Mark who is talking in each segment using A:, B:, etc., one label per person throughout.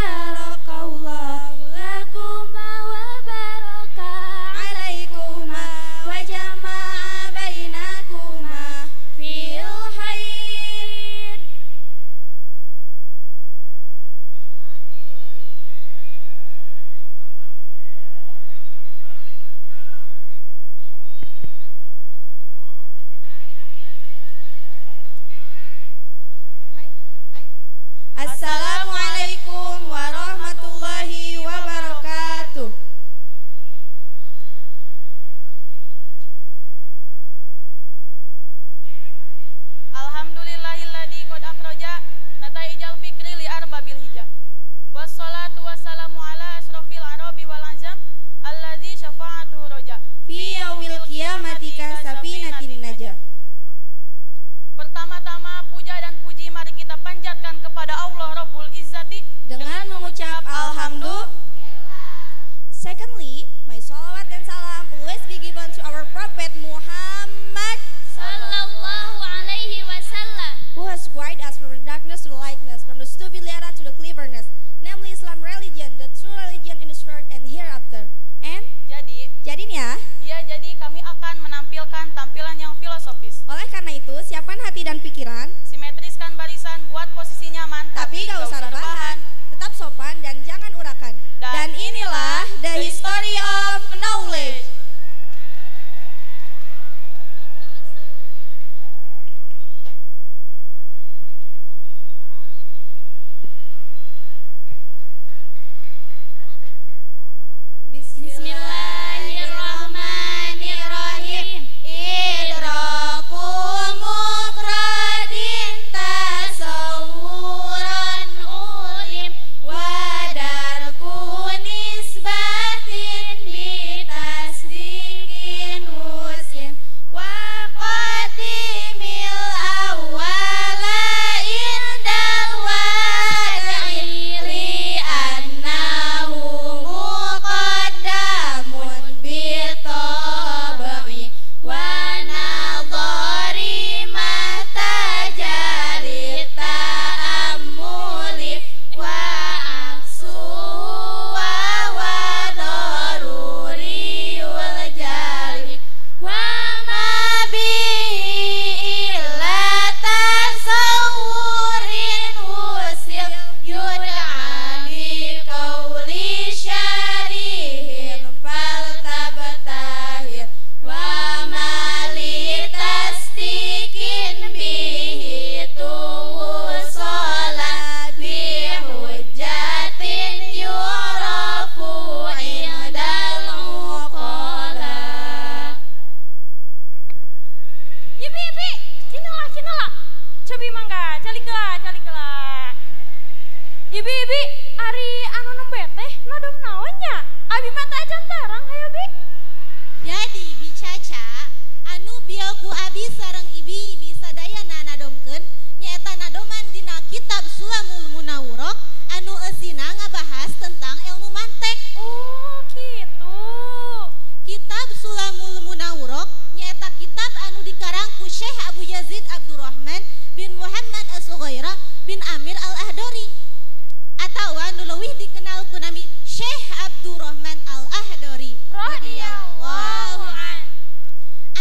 A: barakallahu lakuma wa baraka alaikuma wa jama'a bainakuma fil khair. Assalamualaikum warahmatullahi wabarakatuh.
B: Alhamdulillahilladzi qad akhraja nataijal fikri li arbabil hijab. Wassalatu wassalamu ala asrofil arabi wal azam alladzi syafa'atuhu roja.
A: Fi yaumil qiyamati kasafinatin najah.
B: Pertama-tama puja dan puji mari kita panjatkan kepada Allah Rabbul Izzati
A: dengan mengucap alhamdulillah. Secondly, my salawat and salam always be given to our Prophet Muhammad
C: Sallallahu alaihi wasallam,
A: who has guided us from the darkness to the lightness, from the stupid era to the cleverness, namely Islam religion, the true religion in this world and hereafter. And
B: jadi
A: nih ya,
B: jadi kami akan menampilkan tampilan yang filosofis.
A: oleh karena itu siapkan hati dan pikiran,
B: Simetriskan barisan, buat posisi nyaman,
A: tapi gak usah rebahan, tetap sopan dan jangan urakan. Dan inilah the history of knowledge.
C: Bismillahirrahmanirrahim.
A: Idrakul mufradin tasawuran ulim wadarku nisbatin bitasdikin usim wa qadimil awwala indal wada'i li annahu muqaddamun bitaba'i wa nadhari matajari ta'ammuli wa aksu wa daruriyul jali wa ma bihi illa tasawurin usil yud'a bi qawli syarihin faltabtahir wa ma li tasdikin bihi tuwusala bi hujjatin yurafu indal uqala.
C: Ibi, kinala. Cobi mangga, calikela. Ibi, ari anu nembe teh nodom naonnya? Abi mata acan tarang hayo bi.
A: Jadi bicaca anu bieu ku abi sareng ibi sadayana nadomkeun nyaeta nadoman dina kitab Sulamul Munawwarah anu eusina ngabahas tentang ilmu mantek.
C: Oh, gitu.
A: Kitab Sulamul Munawwarah nyaeta kitab anu dikarang ku Syekh Abu Yazid Abdurrahman bin Muhammad As-Sughairah bin Amir Al-Ahdari atau anu leuwih dikenal ku nami Syekh Abdurrahman Al-Ahdari
C: Radhiyallahu an.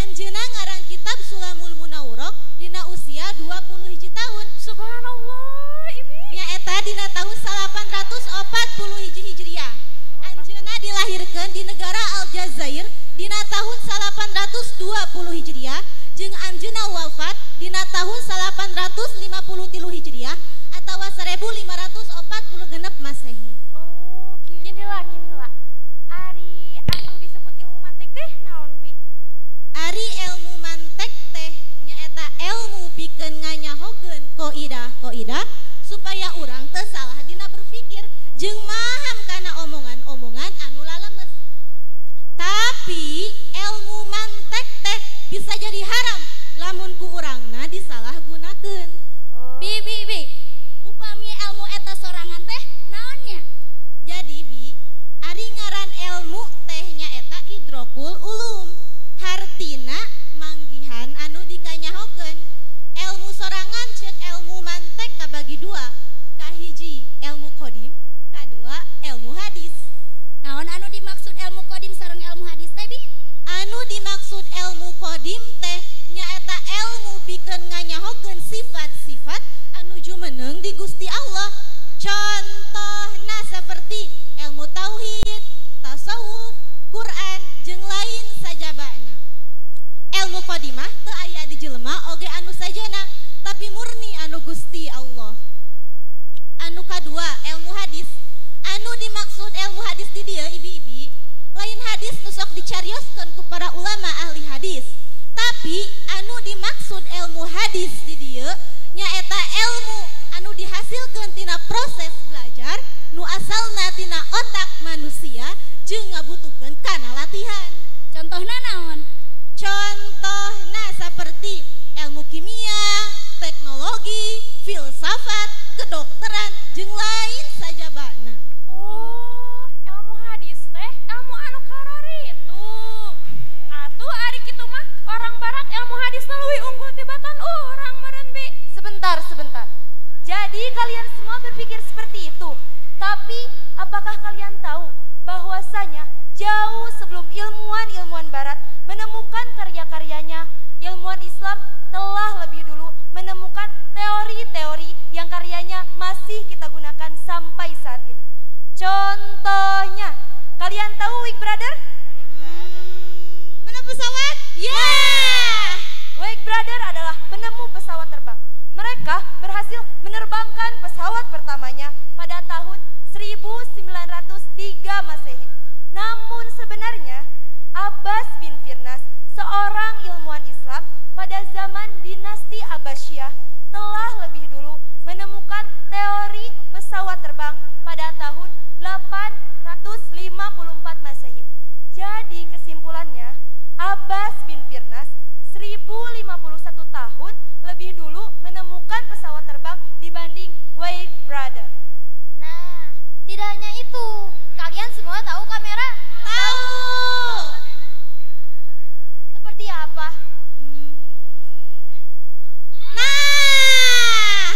A: Anjeunna ngaran kitab Sulamul Munawwarah dina usia 21 tahun.
C: Subhanallah, Ibi.
A: Nyaeta dina tahun 840 Hijriah. Anjeunna dilahirkeun di negara Aljazair dina tahun 820 Hijriah jeung anjeunna wafat dina tahun 853 Hijriah atawa 1546 Masehi.
C: Oh, gitu. Kinheula. Ari anu disebut ilmu mantik teh naon, Bi?
A: Ari ilmu mantek teh nyaeta ilmu pikeun nganyahokeun qaidah supaya urang teu salah dina berpikir jeung maham kana omongan-omongan anu lalemes. Tapi ilmu mantek teh bisa jadi haram lamun ku urangna disalahgunakeun.
C: Bi. Upami ilmu eta sorangan teh naonnya?
A: Jadi bi, ari ngaran ilmu teh nyaeta idrokul ulum. Hartina manggihan anu dikanyahokeun. Ilmu sorangan ceuk ilmu mantek kabagi dua. Kahiji ilmu qadim, Allah. Contohna seperti ilmu tauhid, tasawuf, Quran, jeung lain sajabana. Ilmu qadimah teu aya di jelema oge anu sajana, tapi murni anu Gusti Allah. Anu kadua, ilmu hadis. Anu dimaksud ilmu hadis di dieu ibi-ibi, lain hadis nu sok dicarioskeun ku para ulama ahli hadis. Tapi anu dimaksud ilmu hadis di dieu nyaeta ilmu anu dihasilkeun tina proses belajar nu asalna tina otak manusia jeung ngabutuhkeun kana latihan.
C: Contohna naon?
A: Contohna seperti ilmu kimia, teknologi, filsafat, kedokteran, jeung lain sajabana.
C: Oh, ilmu hadis teh ilmu anu kararitu. Atuh ari kitu mah orang barat ilmu hadis leuwih unggul tibatan urang meureun Bi.
D: Sebentar. Jadi kalian semua berpikir seperti itu. Tapi apakah kalian tahu bahwasanya jauh sebelum ilmuwan barat menemukan karya-karyanya, ilmuwan Islam telah lebih dulu menemukan teori-teori yang karyanya masih kita gunakan sampai saat ini. Contohnya, kalian tahu Wig Brother?
A: Penemu pesawat?
D: Yeah! Wig Brother adalah penemu pesawat terbang. Mereka berhasil menerbangkan pesawat pertamanya pada tahun 1903 Masehi. Namun sebenarnya Abbas bin Firnas, seorang ilmuwan Islam pada zaman dinasti Abbasiyah, telah lebih dulu menemukan teori pesawat terbang pada tahun 854 Masehi. Jadi kesimpulannya, Abbas bin Firnas 1051 tahun lebih dulu menemukan pesawat terbang dibanding Wright Brother.
C: Nah, tidak hanya itu. Kalian semua tahu kamera?
A: Tahu.
C: Seperti apa?
A: Nah,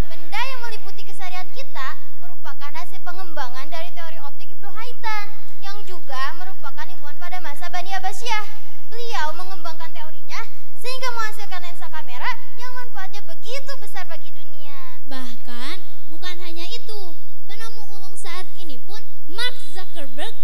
C: Benda yang meliputi keseharian kita merupakan hasil pengembangan dari teori optik Ibnu Haytham yang juga merupakan ilmuwan pada masa Bani Abbasiyah. Beliau mengembangkan teorinya sehingga menghasilkan lensa kamera yang manfaatnya begitu besar bagi dunia.
E: Bahkan bukan hanya itu, penemu ulung saat ini pun Mark Zuckerberg.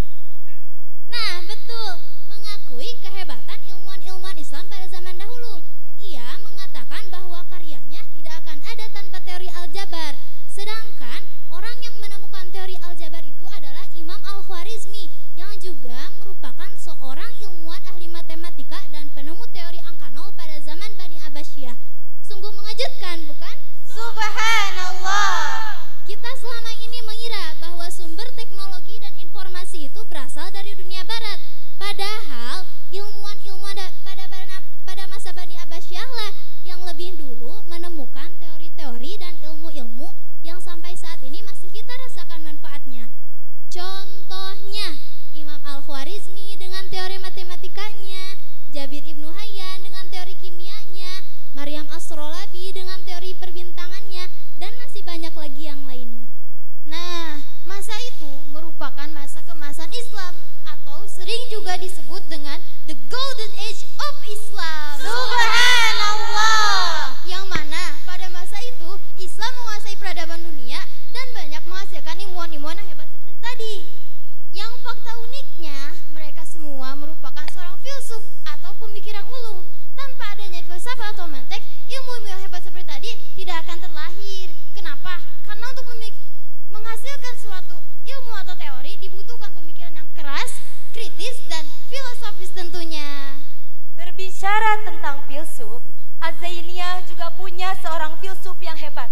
E: Nah, betul, mengakui kehebatan ilmuwan-ilmuwan Islam pada zaman dahulu. Ia mengatakan bahwa karyanya tidak akan ada tanpa teori aljabar. Sedangkan orang yang menemukan teori aljabar itu adalah Imam Al-Khwarizmi yang juga merupakan seorang ilmuwan ahli matematika dan penemu teori angka nol pada zaman Bani Abbasiyah. Sungguh mengejutkan, bukan?
A: subhanallah.
E: Kita selama ini mengira bahwa sumber teknologi dan informasi itu berasal dari dunia barat. Padahal ilmuwan-ilmuwan pada masa Bani Abbasiyah lah yang lebih dulu menemukan teori-teori dan ilmu-ilmu yang sampai saat ini masih kita rasakan manfaatnya. Contohnya Imam Al-Khwarizmi dengan teori matematikanya, Jabir Ibnu Hayyan dengan teori kimianya, Maryam As-Srolabi dengan teori perbintangannya, dan masih banyak lagi yang lainnya.
C: Nah, masa itu merupakan masa kemasan Islam atau sering juga disebut dengan the golden age of Islam.
A: Subhanallah.
C: Yang mana pada masa itu Islam menguasai peradaban dunia dan banyak menghasilkan ilmuwan-ilmuwan yang hebat seperti tadi. Yang fakta uniknya, mereka semua merupakan seorang filsuf atau pemikir yang ulung. Tanpa adanya filsafat atau mantek, ilmu-ilmu yang hebat seperti tadi tidak akan terlahir. Kenapa? Karena untuk menghasilkan suatu ilmu atau teori dibutuhkan pemikiran yang keras, kritis, dan filosofis tentunya.
D: Berbicara tentang filsuf, Az-Zainiyah juga punya seorang filsuf yang hebat,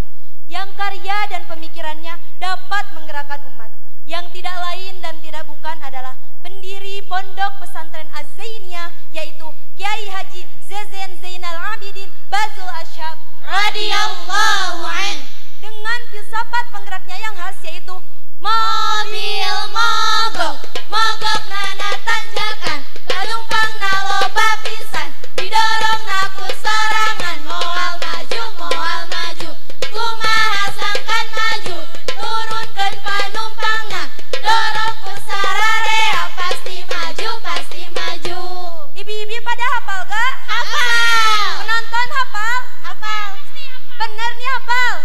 D: yang karya dan pemikirannya dapat menggerakkan umat, yang tidak lain dan tidak bukan adalah pendiri pondok pesantren Az-Zainiyah, yaitu Kiai Haji Zezen Zainal Abidin Bazul Ashab
A: Radhiyallahu an.
D: dengan filsafat penggeraknya yang khas, yaitu mobil mogok, mogok nana tanjakan, penumpang naloba pisan, didorong naku sorangan, moal maju, kumaha sangkan maju, turunkan penumpangna, dorong ku sararea, pasti maju. Ibi-ibi pada hafal gak?
A: Hafal.
D: Penonton hafal?
A: Hafal.
D: Bener nih hafal.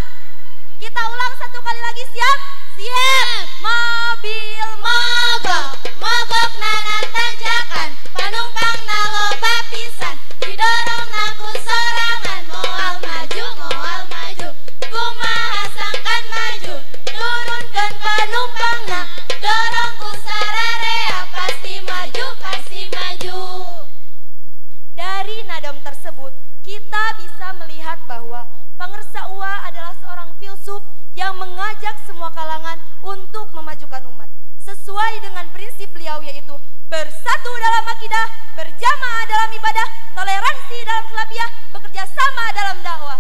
D: sesuai dengan prinsip beliau, yaitu bersatu dalam akidah, berjamaah dalam ibadah, toleransi dalam khilafiyah, bekerja sama dalam dakwah.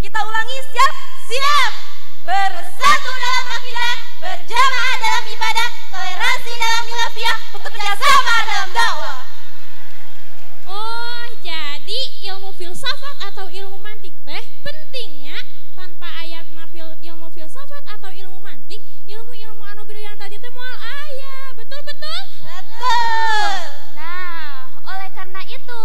D: Kita ulangi, siap? Siap! Bersatu dalam akidah, berjamaah dalam ibadah, toleransi dalam khilafiyah, bekerja sama dalam dakwah.
E: Oh, jadi ilmu filsafat atau ilmu mantik teh pentingnya. Tanpa ayatna ilmu filsafat atau ilmu mantik, ilmu-ilmu anu biru yang tadi teh moal aya. Betul-betul?
D: Betul.
C: Nah, oleh karena itu,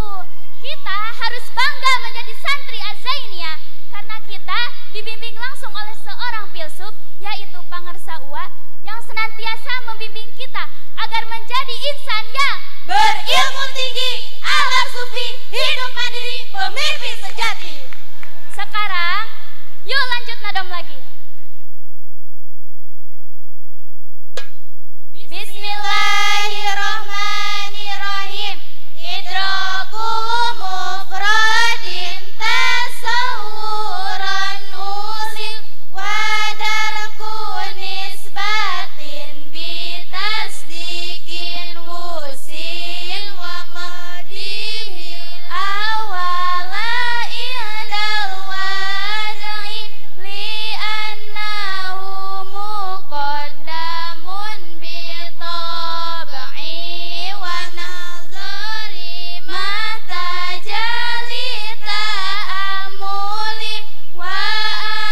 C: kita harus bangga menjadi santri Az-Zainiyah karena kita dibimbing langsung oleh seorang filsuf, yaitu Pangersa Uwa, yang senantiasa membimbing kita agar menjadi insan yang
D: Berilmu tinggi, akhlak sufi, hidup mandiri, pemimpin sejati.
C: sekarang. Yuk lanjut nadom lagi. Bismillahirrahmanirrahim. Idraku mufradin tasawuran usil wadarku nisbatin bitasdikin wusil wa qadimil awala ihdal wada'i li'annahu muqaddamun bitaba'i wa nazari matajali ta'amuli wa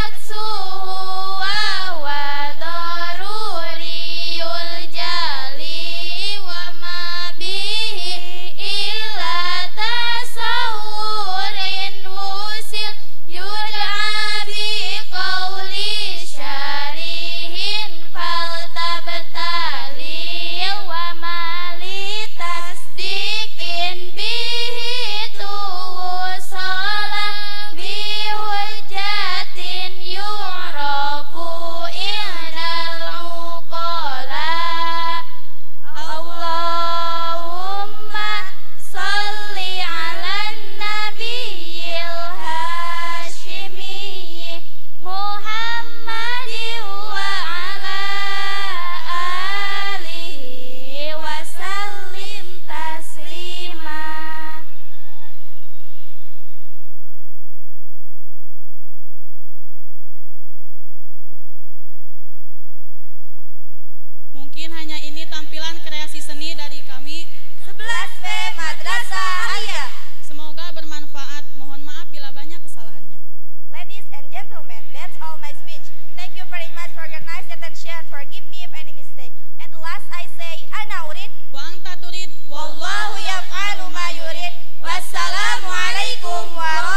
C: aksuhu wa daruriyul jali wa ma bihi illa tasawurin wusil yud'a bi qawli syarihin faltabtalil wa mali tasdikin bihi tuwusala bihujjatin yu'rafu i'dal uqala. Allahumma salli ala nabiyil hashimi Muhammadin wa ala alihi wa sallim taslima.
B: Mungkin hanya ini tampilan kreasi seni dari kami.
D: 11B Madrasah Aliyah.
B: Semoga bermanfaat. Mohon maaf bila banyak kesalahannya.
D: Ladies and gentlemen, that's all my speech. Thank you very much for your nice attention. Forgive me if any mistake. And last I say, ana urid
B: Wa anta turid
D: wallahu yaf'alu ma yurid. Wassalamualaikum warahmatullahi